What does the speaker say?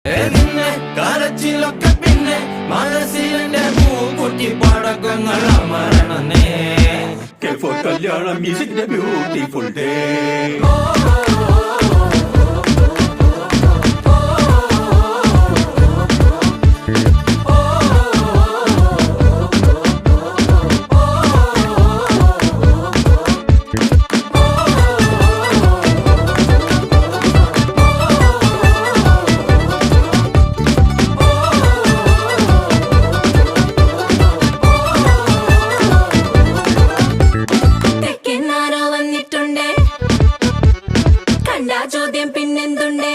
നിന്നെ കരച്ചിലൊക്കെ പിന്നെ മനസ്സിലെ പൂക്കുട്ടി പടക്കങ്ങൾ അമരണേ കല്യാണം മ്യൂസിക്കിന്റെ ബ്യൂട്ടിഫുൾ ഡേ ചോദ്യം പിന്നെന്തുണ്ടേ